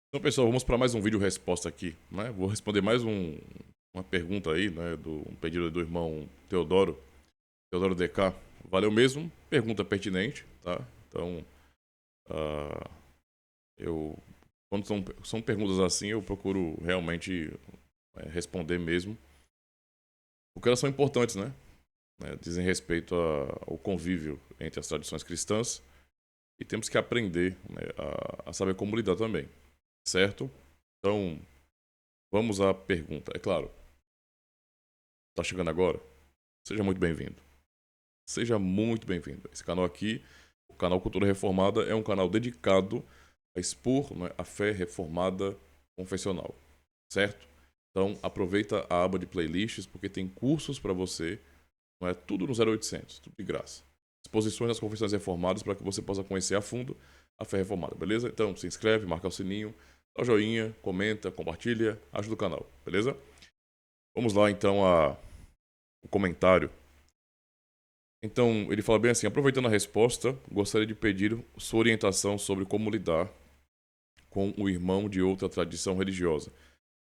Então, pessoal, vamos para mais um vídeo resposta aqui, né? Vou responder mais uma pergunta aí, né, um pedido do irmão Teodoro DK. Valeu mesmo, pergunta pertinente, tá? Então, ah, eu quando são perguntas assim, eu procuro realmente responder mesmo, porque elas são importantes, né? Dizem respeito ao convívio entre as tradições cristãs e temos que aprender, né, a saber como lidar também, certo? Então, vamos à pergunta. É claro, tá chegando agora? Seja muito bem-vindo. Seja muito bem-vindo. Esse canal aqui, o canal Cultura Reformada, é um canal dedicado a expor, né, a fé reformada confessional, certo? Então, aproveita a aba de playlists, porque tem cursos para você, não é tudo no 0800, tudo de graça. Exposições das confissões reformadas para que você possa conhecer a fundo a fé reformada, beleza? Então, se inscreve, marca o sininho, dá o joinha, comenta, compartilha, ajuda o canal, beleza? Vamos lá, então, o comentário. Então, ele fala bem assim: aproveitando a resposta, gostaria de pedir sua orientação sobre como lidar com o irmão de outra tradição religiosa,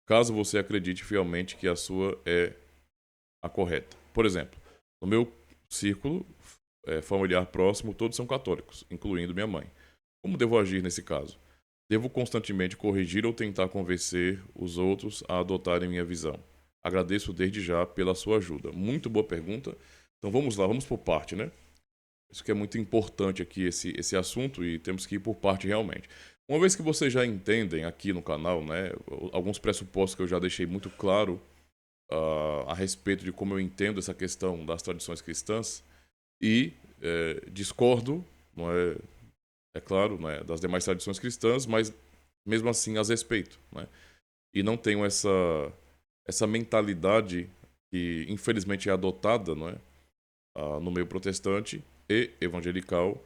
caso você acredite fielmente que a sua é a correta. Por exemplo, no meu círculo familiar próximo, todos são católicos, incluindo minha mãe. Como devo agir nesse caso? Devo constantemente corrigir ou tentar convencer os outros a adotarem minha visão? Agradeço desde já pela sua ajuda. Muito boa pergunta. Então vamos lá, vamos por parte, né? Isso que é muito importante aqui, esse assunto, e temos que ir por parte realmente. Uma vez que vocês já entendem aqui no canal, né, alguns pressupostos que eu já deixei muito claro a respeito de como eu entendo essa questão das tradições cristãs, e discordo, não é, é claro, né, das demais tradições cristãs, mas mesmo assim as respeito, né, e não tenho essa mentalidade que infelizmente é adotada, não é, no meio protestante e evangelical,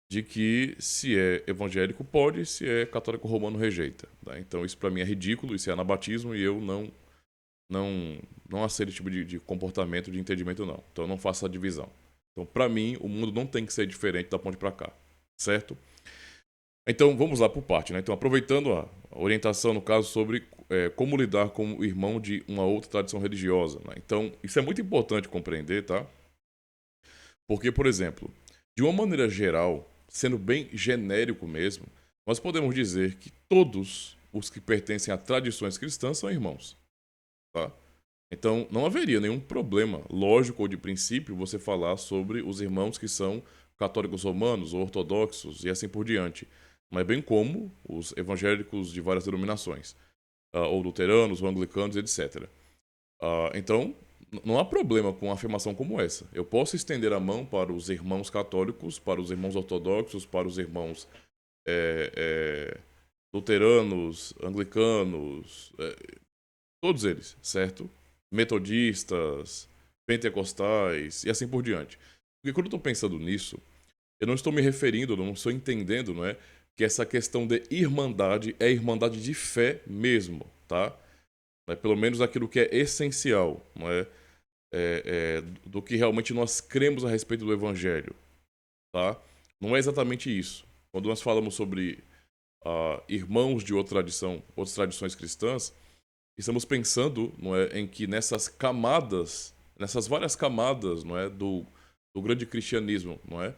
de que se é evangélico pode, se é católico romano rejeita. Tá? Então isso para mim é ridículo, isso é anabatismo e eu não, não aceito esse tipo de comportamento, de entendimento não. Então eu não faço essa divisão. Então para mim o mundo não tem que ser diferente da ponte para cá, certo? Então vamos lá por parte, né? Então aproveitando a orientação no caso sobre como lidar com o irmão de uma outra tradição religiosa, né? Então isso é muito importante compreender, tá? Porque, por exemplo, de uma maneira geral, sendo bem genérico mesmo, nós podemos dizer que todos os que pertencem a tradições cristãs são irmãos, tá? Então, não haveria nenhum problema, lógico ou de princípio, você falar sobre os irmãos que são católicos romanos ou ortodoxos e assim por diante, mas bem como os evangélicos de várias denominações, ou luteranos, ou anglicanos, etc. Então, não há problema com uma afirmação como essa. Eu posso estender a mão para os irmãos católicos, para os irmãos ortodoxos, para os irmãos é, é, luteranos, anglicanos, todos eles, certo? Metodistas, pentecostais e assim por diante. Porque quando eu estou pensando nisso, eu não estou me referindo, não estou entendendo, não é? Que essa questão de irmandade é irmandade de fé mesmo, tá? Pelo menos aquilo que é essencial, não é? Do que realmente nós cremos a respeito do Evangelho, tá? Não é exatamente isso. Quando nós falamos sobre irmãos de outra tradição, outras tradições cristãs, estamos pensando, não é, em que nessas camadas, nessas várias camadas, não é, do grande cristianismo, não é,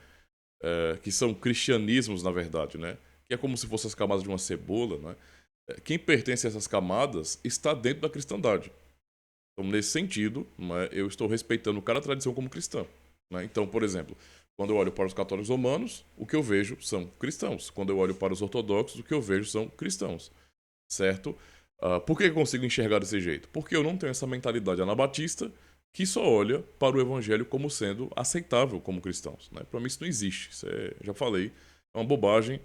que são cristianismos na verdade, né, que é como se fossem as camadas de uma cebola, não é? Quem pertence a essas camadas está dentro da cristandade. Então, nesse sentido, né, eu estou respeitando cada tradição como cristã. Né? Então, por exemplo, quando eu olho para os católicos romanos, o que eu vejo são cristãos. Quando eu olho para os ortodoxos, o que eu vejo são cristãos. Certo? Por que eu consigo enxergar desse jeito? Porque eu não tenho essa mentalidade anabatista que só olha para o evangelho como sendo aceitável como cristãos. Né? Para mim isso não existe. Isso já falei, é uma bobagem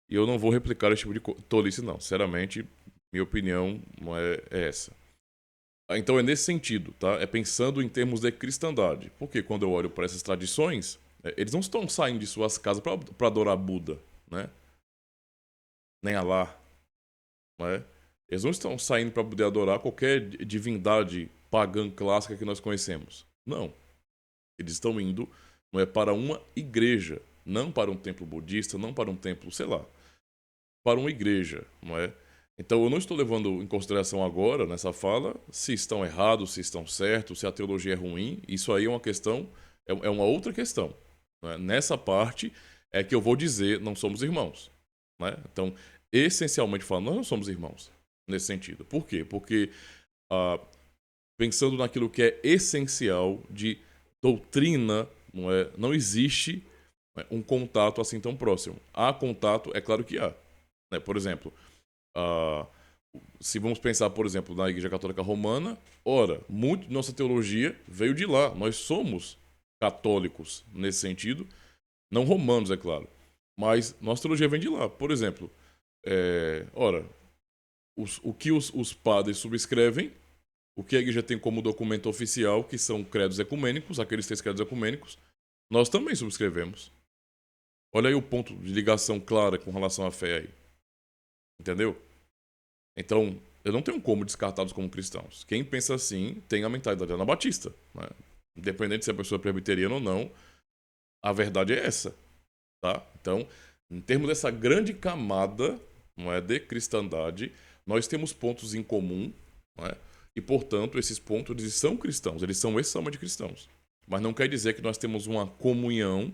e eu não vou replicar esse tipo de tolice, não. Sinceramente, minha opinião não é essa. Então é nesse sentido, tá? É pensando em termos de cristandade. Porque quando eu olho para essas tradições, eles não estão saindo de suas casas para adorar Buda, né? Nem Alá, né? Eles não estão saindo para poder adorar qualquer divindade pagã clássica que nós conhecemos. Não. Eles estão indo, não é, para uma igreja, não para um templo budista, não para um templo, sei lá, para uma igreja, não é? Então eu não estou levando em consideração agora, nessa fala, se estão errados, se estão certos, se a teologia é ruim. Isso aí é uma questão, é uma outra questão. Né? Nessa parte é que eu vou dizer, não somos irmãos. Né? Então, essencialmente falando, nós não somos irmãos nesse sentido. Por quê? Porque ah, pensando naquilo que é essencial de doutrina, não existe, né, um contato assim tão próximo. Há contato, é claro que há. Né? Por exemplo, ah, se vamos pensar, por exemplo, na Igreja Católica Romana, ora, muito de nossa teologia veio de lá. Nós somos católicos nesse sentido, não romanos, é claro. Mas nossa teologia vem de lá. Por exemplo, ora, o que os padres subscrevem, o que a igreja tem como documento oficial, que são credos ecumênicos, aqueles 3 credos ecumênicos, nós também subscrevemos. Olha aí o ponto de ligação clara com relação à fé aí. Entendeu? Então, eu não tenho como descartá-los como cristãos. Quem pensa assim tem a mentalidade anabatista. Né? Independente se a pessoa é presbiteriana ou não, a verdade é essa. Tá? Então, em termos dessa grande camada, não é, de cristandade, nós temos pontos em comum, não é? E, portanto, esses pontos eles são cristãos, eles são essencialmente cristãos. Mas não quer dizer que nós temos uma comunhão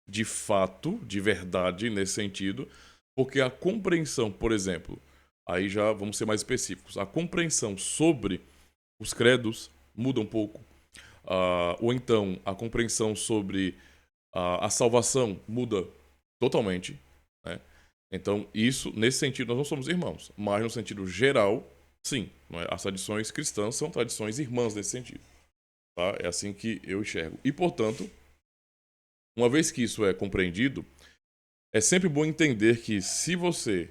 de fato, de verdade, nesse sentido, porque a compreensão, por exemplo, aí já vamos ser mais específicos, a compreensão sobre os credos muda um pouco. Ou então, a compreensão sobre a salvação muda totalmente. Né? Então, isso, nesse sentido, nós não somos irmãos. Mas, no sentido geral, sim. Não é? As tradições cristãs são tradições irmãs nesse sentido. Tá? É assim que eu enxergo. E, portanto, uma vez que isso é compreendido, é sempre bom entender que se você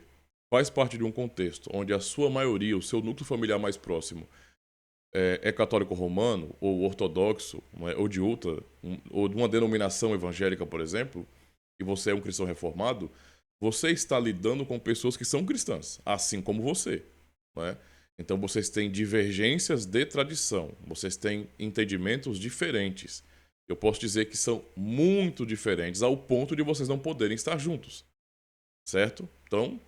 faz parte de um contexto onde a sua maioria, o seu núcleo familiar mais próximo, é católico romano, ou ortodoxo, não é? Ou de outra, ou de uma denominação evangélica, por exemplo, e você é um cristão reformado, você está lidando com pessoas que são cristãs, assim como você. Não é? Então vocês têm divergências de tradição, vocês têm entendimentos diferentes. Eu posso dizer que são muito diferentes, ao ponto de vocês não poderem estar juntos. Certo? Então,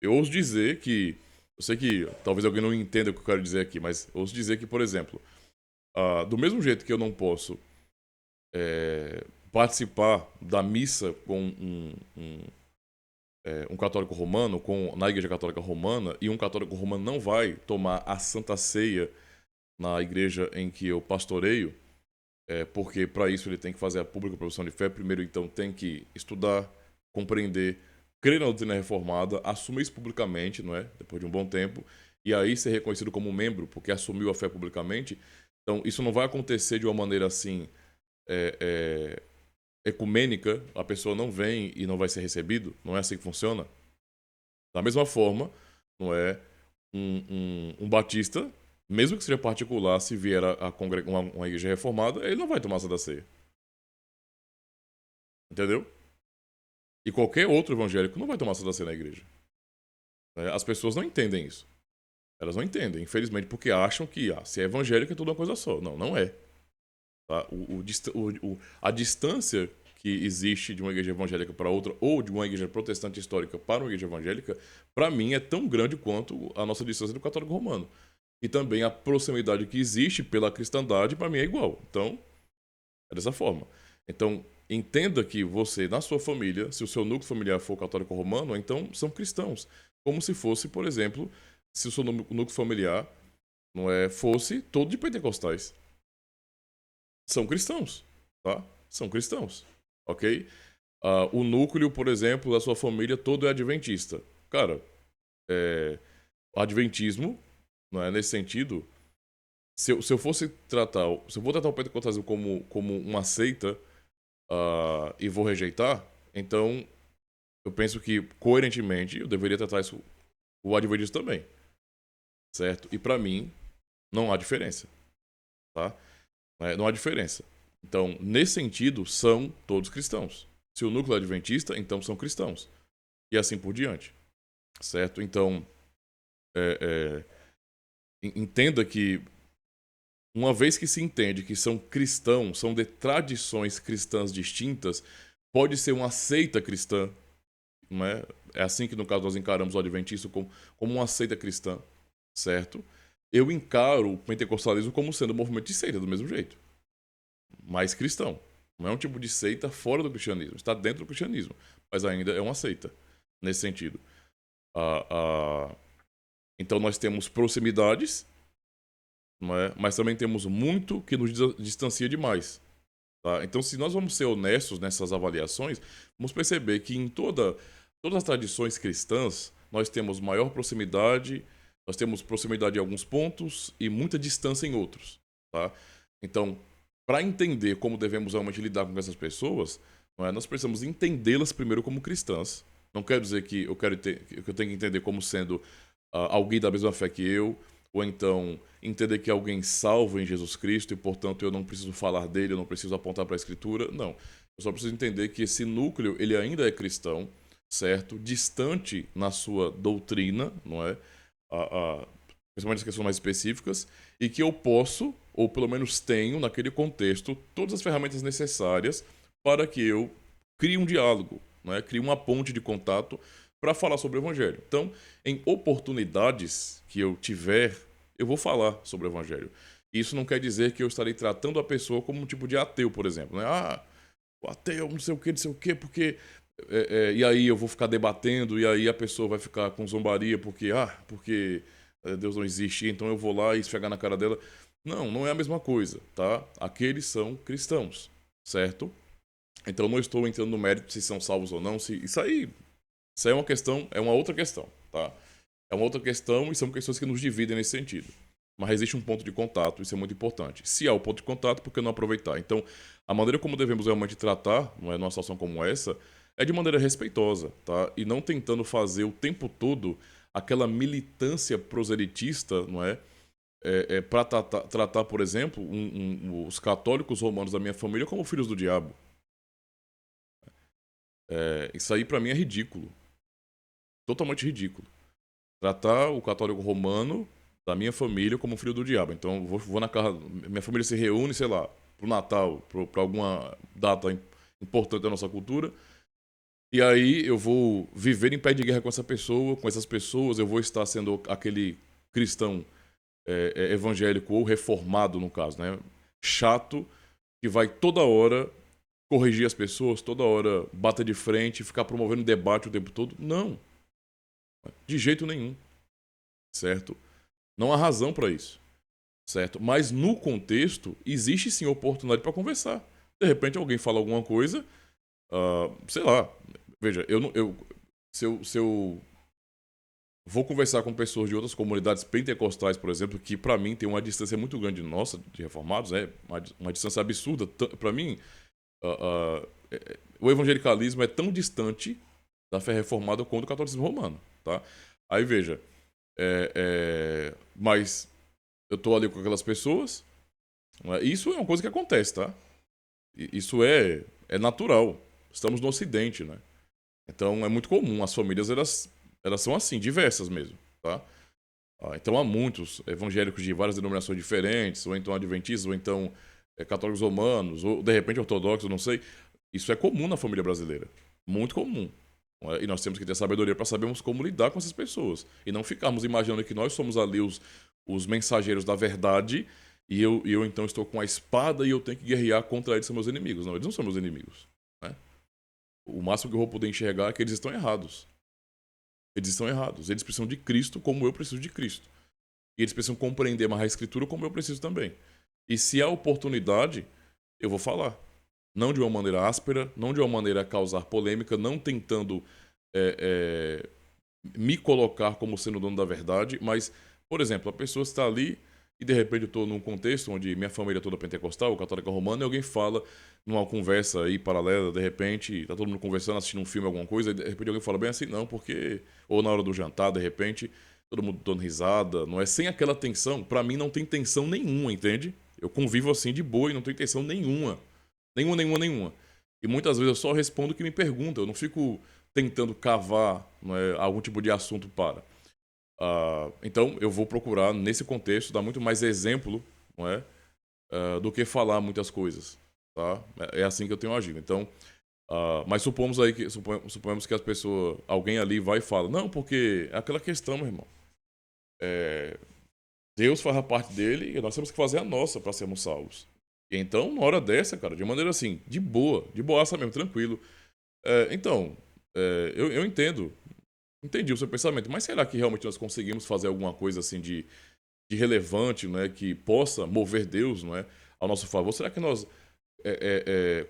eu ouso dizer que. Eu sei que talvez alguém não entenda o que eu quero dizer aqui, mas eu ouso dizer que, por exemplo, do mesmo jeito que eu não posso participar da missa com um católico romano, na Igreja Católica Romana, e um católico romano não vai tomar a Santa Ceia na igreja em que eu pastoreio, porque para isso ele tem que fazer a pública profissão de fé. Primeiro, então, tem que estudar, compreender, crer na doutrina reformada, assumir isso publicamente, não é? Depois de um bom tempo, e aí ser reconhecido como membro, porque assumiu a fé publicamente. Então, isso não vai acontecer de uma maneira assim, ecumênica, a pessoa não vem e não vai ser recebido, não é assim que funciona. Da mesma forma, não é um batista, mesmo que seja particular, se vier a congregar uma igreja reformada, ele não vai tomar essa da ceia. Entendeu? E qualquer outro evangélico não vai tomar essa da ceia na igreja. As pessoas não entendem isso. Elas não entendem, infelizmente, porque acham que se é evangélico é tudo uma coisa só. Não, não é. Tá? A distância que existe de uma igreja evangélica para outra, ou de uma igreja protestante histórica para uma igreja evangélica, para mim é tão grande quanto a nossa distância do católico romano. E também a proximidade que existe pela cristandade, para mim é igual. Então, é dessa forma. Então, entenda que você, na sua família, se o seu núcleo familiar for católico romano, então são cristãos. Como se fosse, por exemplo, se o seu núcleo familiar fosse todo de pentecostais. São cristãos, tá? São cristãos, ok? O núcleo, por exemplo, da sua família todo é adventista. Cara, o adventismo, não é nesse sentido. Se eu fosse tratar, se eu vou tratar o pentecostalismo como uma seita, e vou rejeitar, então eu penso que coerentemente eu deveria tratar isso o adventismo também, certo? E para mim não há diferença, tá? Não há diferença. Então, nesse sentido, são todos cristãos. Se o núcleo é adventista, então são cristãos. E assim por diante. Certo? Então, entenda que, uma vez que se entende que são cristãos, são de tradições cristãs distintas, pode ser uma seita cristã, não é? é assim que no caso nós encaramos o adventismo como uma seita cristã, certo? Eu encaro o pentecostalismo como sendo um movimento de seita do mesmo jeito, mais cristão. Não é um tipo de seita fora do cristianismo, está dentro do cristianismo, mas ainda é uma seita, nesse sentido. Ah, ah, então nós temos proximidades, não é? Mas também temos muito que nos distancia demais. Tá? Então, se nós vamos ser honestos nessas avaliações, vamos perceber que em todas as tradições cristãs, nós temos maior proximidade, nós temos proximidade em alguns pontos e muita distância em outros. Tá? Então, para entender como devemos realmente lidar com essas pessoas, não é? Nós precisamos entendê-las primeiro como cristãs. Não quero dizer que que eu tenho que entender como sendo alguém da mesma fé que eu, ou então entender que alguém salvo em Jesus Cristo e, portanto, eu não preciso falar dele, eu não preciso apontar para a Escritura. Não. Eu só preciso entender que esse núcleo, ele ainda é cristão, certo? Distante na sua doutrina, não é? Principalmente as questões mais específicas, e que eu posso, ou pelo menos tenho, naquele contexto, todas as ferramentas necessárias para que eu crie um diálogo, não é? Crie uma ponte de contato para falar sobre o Evangelho. Então, em oportunidades que eu tiver, eu vou falar sobre o Evangelho. Isso não quer dizer que eu estarei tratando a pessoa como um tipo de ateu, por exemplo. Né? O ateu, não sei o que, porque... e aí eu vou ficar debatendo, e aí a pessoa vai ficar com zombaria, porque Deus não existe, então eu vou lá e esfregar na cara dela. Não, não é a mesma coisa, tá? Aqueles são cristãos, certo? Então não estou entrando no mérito se são salvos ou não. Isso aí é uma questão, é uma outra questão, tá? É uma outra questão e são questões que nos dividem nesse sentido. Mas existe um ponto de contato, isso é muito importante. Se há o ponto de contato, por que não aproveitar? Então, a maneira como devemos realmente tratar, não é, numa situação como essa, é de maneira respeitosa, tá? E não tentando fazer o tempo todo aquela militância proselitista, não é? Para tratar, por exemplo, os católicos romanos da minha família como filhos do diabo. Isso aí para mim é ridículo. Totalmente ridículo. Tratar o católico romano da minha família como filho do diabo. Então, vou na casa. Minha família se reúne, sei lá, pro Natal, pra alguma data importante da nossa cultura. E aí eu vou viver em pé de guerra com essa pessoa, com essas pessoas. Eu vou estar sendo aquele cristão evangélico ou reformado, no caso, né? Chato, que vai toda hora corrigir as pessoas, toda hora bater de frente, ficar promovendo debate o tempo todo. Não. De jeito nenhum. Certo? Não há razão para isso. Certo? Mas no contexto, existe sim oportunidade para conversar. De repente alguém fala alguma coisa, sei lá. Veja, se eu vou conversar com pessoas de outras comunidades pentecostais, por exemplo, que para mim tem uma distância muito grande nossa, de reformados, uma distância absurda. Para mim, o evangelicalismo é tão distante da fé reformada quanto o catolicismo romano, tá? Aí veja, mas eu tô ali com aquelas pessoas, né? Isso é uma coisa que acontece, tá? Isso é natural. Estamos no Ocidente, né? Então é muito comum. As famílias, elas são assim, diversas mesmo, tá? Então há muitos evangélicos de várias denominações diferentes, ou então adventistas, ou então católicos romanos, ou de repente ortodoxos, não sei. Isso é comum na família brasileira. Muito comum. E nós temos que ter sabedoria para sabermos como lidar com essas pessoas. E não ficarmos imaginando que nós somos ali os mensageiros da verdade e eu então estou com a espada e eu tenho que guerrear contra eles, são meus inimigos. Não, eles não são meus inimigos. Né? O máximo que eu vou poder enxergar é que eles estão errados. Eles estão errados. Eles precisam de Cristo como eu preciso de Cristo. E eles precisam compreender mais a Escritura como eu preciso também. E se há oportunidade, eu vou falar. Não de uma maneira áspera, não de uma maneira a causar polêmica, não tentando me colocar como sendo o dono da verdade, mas, por exemplo, a pessoa está ali e de repente eu estou num contexto onde minha família é toda pentecostal, católica romana, e alguém fala numa conversa aí paralela, de repente, está todo mundo conversando, assistindo um filme, alguma coisa, e de repente alguém fala bem assim, não, porque... Ou na hora do jantar, de repente, todo mundo dando risada, não é? Sem aquela tensão, pra mim não tem tensão nenhuma, entende? Eu convivo assim de boa e não tenho tensão nenhuma. Nenhuma. E muitas vezes eu só respondo o que me perguntam, eu não fico tentando cavar, não é, algum tipo de assunto para. Então eu vou procurar, nesse contexto, dar muito mais exemplo, não é? Do que falar muitas coisas. Tá? É assim que eu tenho agido. Então, Mas supomos aí que suponhamos que as pessoas, alguém ali vai e fala, não, porque é aquela questão, meu irmão. É, Deus faz a parte dele e nós temos que fazer a nossa para sermos salvos. E então, na hora dessa, cara, de maneira assim, de boaça mesmo, tranquilo. Então, eu entendo, entendi o seu pensamento, mas será que realmente nós conseguimos fazer alguma coisa assim de relevante, né, que possa mover Deus, não é, ao nosso favor? Será que nós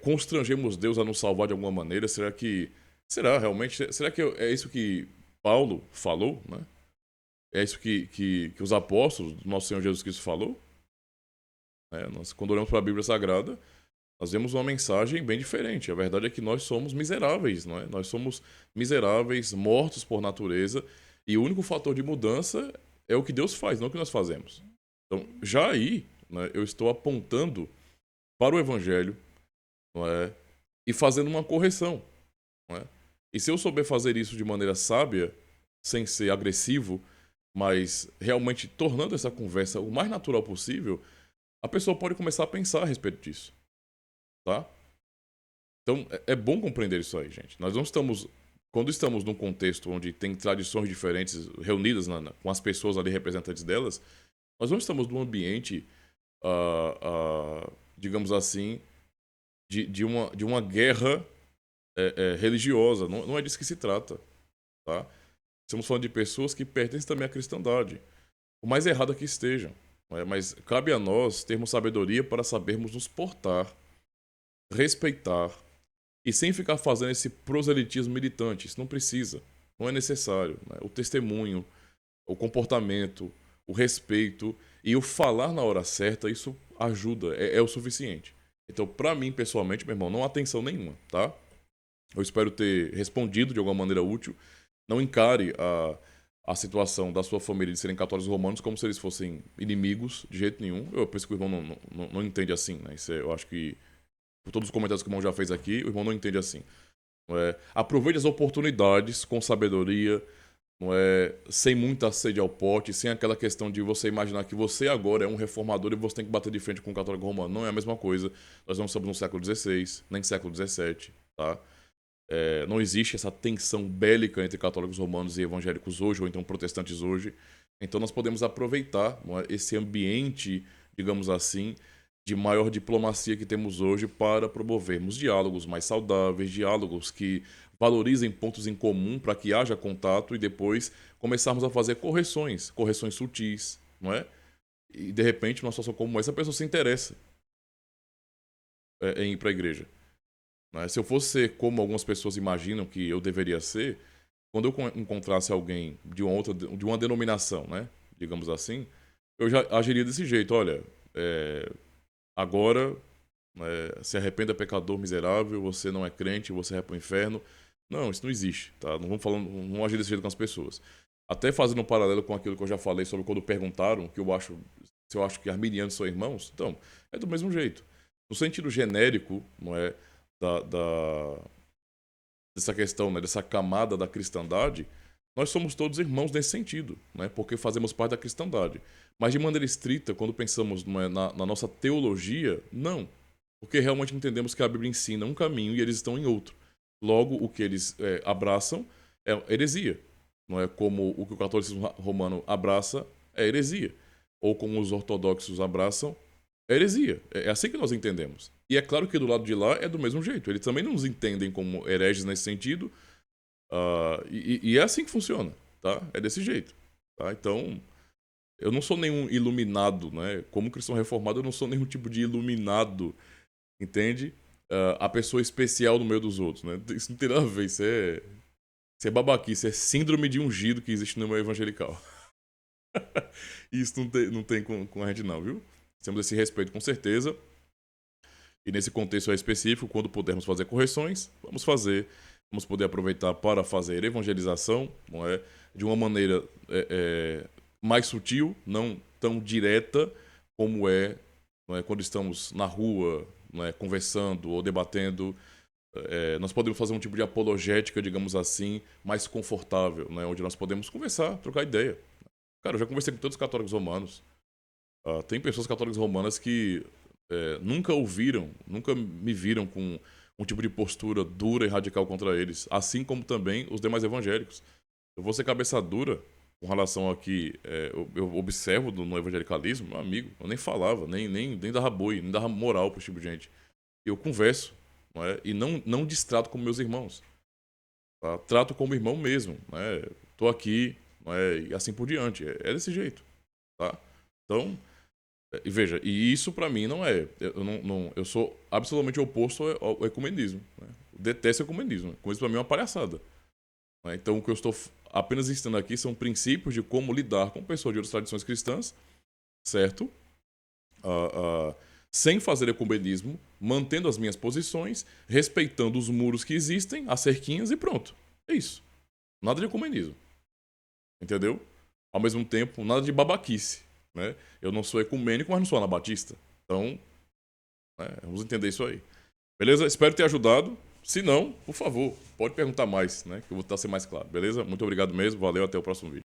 constrangemos Deus a nos salvar de alguma maneira? Será realmente? Será que é isso que Paulo falou, né? É isso que os apóstolos do nosso Senhor Jesus Cristo falou? Quando olhamos para a Bíblia Sagrada, nós vemos uma mensagem bem diferente. A verdade é que nós somos miseráveis, não é? Nós somos miseráveis, mortos por natureza, e o único fator de mudança é o que Deus faz, não o que nós fazemos. Então, já aí, né, eu estou apontando para o Evangelho, não é? E fazendo uma correção, não é? E se eu souber fazer isso de maneira sábia, sem ser agressivo, mas realmente tornando essa conversa o mais natural possível, a pessoa pode começar a pensar a respeito disso, tá? Então, é bom compreender isso aí, gente. Nós não estamos... Quando estamos num contexto onde tem tradições diferentes reunidas com as pessoas ali representantes delas, nós não estamos num ambiente, digamos assim, de uma guerra religiosa. Não, não é disso que se trata, tá? Estamos falando de pessoas que pertencem também à cristandade. O mais errado que estejam. Não é? Mas cabe a nós termos sabedoria para sabermos nos portar, respeitar, e sem ficar fazendo esse proselitismo militante. Isso não precisa. Não é necessário. Né? O testemunho, o comportamento, o respeito e o falar na hora certa, isso ajuda, é o suficiente. Então, pra mim, pessoalmente, meu irmão, não há tensão nenhuma, tá? Eu espero ter respondido de alguma maneira útil. Não encare a situação da sua família de serem católicos romanos como se eles fossem inimigos, de jeito nenhum. Eu penso que o irmão não entende assim, né? Eu acho que, por todos os comentários que o irmão já fez aqui, o irmão não entende assim. Aproveite as oportunidades com sabedoria, não é, sem muita sede ao pote, sem aquela questão de você imaginar que você agora é um reformador e você tem que bater de frente com o católico romano. Não é a mesma coisa. Nós não estamos no século XVI, nem século XVII, tá? Não existe essa tensão bélica entre católicos romanos e evangélicos hoje, ou então protestantes hoje. Então nós podemos aproveitar, não é, esse ambiente, digamos assim, de maior diplomacia que temos hoje para promovermos diálogos mais saudáveis, diálogos que valorizem pontos em comum para que haja contato e depois começarmos a fazer correções sutis, não é? E de repente, numa situação como essa, a pessoa se interessa em ir para a igreja. Né? Se eu fosse ser como algumas pessoas imaginam que eu deveria ser, quando eu encontrasse alguém de uma denominação, né, digamos assim, eu já agiria desse jeito. Olha, agora, se arrependa, pecador miserável, você não é crente, você vai para o inferno. Não, isso não existe, tá? Não vamos falando, não agir desse jeito com as pessoas. Até fazendo um paralelo com aquilo que eu já falei sobre quando perguntaram se eu acho que arminianos são irmãos. Então, é do mesmo jeito. No sentido genérico, não é, dessa questão, né, dessa camada da cristandade, nós somos todos irmãos nesse sentido, né, porque fazemos parte da cristandade. Mas de maneira estrita, quando pensamos na nossa teologia, não. Porque realmente entendemos que a Bíblia ensina um caminho e eles estão em outro. Logo, o que eles abraçam é heresia. Não é como o que o catolicismo romano abraça é heresia. Ou como os ortodoxos abraçam é heresia. É assim que nós entendemos. E é claro que do lado de lá é do mesmo jeito. Eles também não nos entendem como hereges nesse sentido. E é assim que funciona, tá? É desse jeito. Tá? Então, eu não sou nenhum iluminado, né? Como cristão reformado, eu não sou nenhum tipo de iluminado, entende? A pessoa especial no meio dos outros, né? Isso não tem nada a ver. Isso é babaquice, é síndrome de ungido que existe no meio evangelical. Isso não tem com a gente não, viu? Temos esse respeito com certeza. E nesse contexto específico, quando pudermos fazer correções, vamos fazer. Vamos poder aproveitar para fazer evangelização, não é? De uma maneira mais sutil, não tão direta como não é quando estamos na rua, não é, conversando ou debatendo. Nós podemos fazer um tipo de apologética, digamos assim, mais confortável, né? Onde nós podemos conversar, trocar ideia. Cara, eu já conversei com todos os católicos romanos. Tem pessoas católicas romanas que nunca ouviram, nunca me viram com um tipo de postura dura e radical contra eles, assim como também os demais evangélicos. Eu vou ser cabeça dura com relação a que eu observo no evangelicalismo, meu amigo, eu nem falava, nem dava boi, nem dava moral para esse tipo de gente. Eu converso, não é? E não distrato como meus irmãos. Tá? Trato como irmão mesmo. Né? Tô aqui, não é? E assim por diante. É desse jeito. Tá? Então, e veja, e isso pra mim não é. Eu sou absolutamente oposto ao ecumenismo. Né? Eu detesto o ecumenismo. Com isso pra mim é uma palhaçada. Né? Então o que eu estou apenas ensinando aqui são princípios de como lidar com pessoas de outras tradições cristãs, certo? Sem fazer ecumenismo, mantendo as minhas posições, respeitando os muros que existem, as cerquinhas e pronto. É isso. Nada de ecumenismo. Entendeu? Ao mesmo tempo, nada de babaquice. Né? Eu não sou ecumênico, mas não sou anabatista. Então, né, vamos entender isso aí. Beleza? Espero ter ajudado. Se não, por favor, pode perguntar mais, né? Que eu vou tentar ser mais claro. Beleza? Muito obrigado mesmo. Valeu, até o próximo vídeo.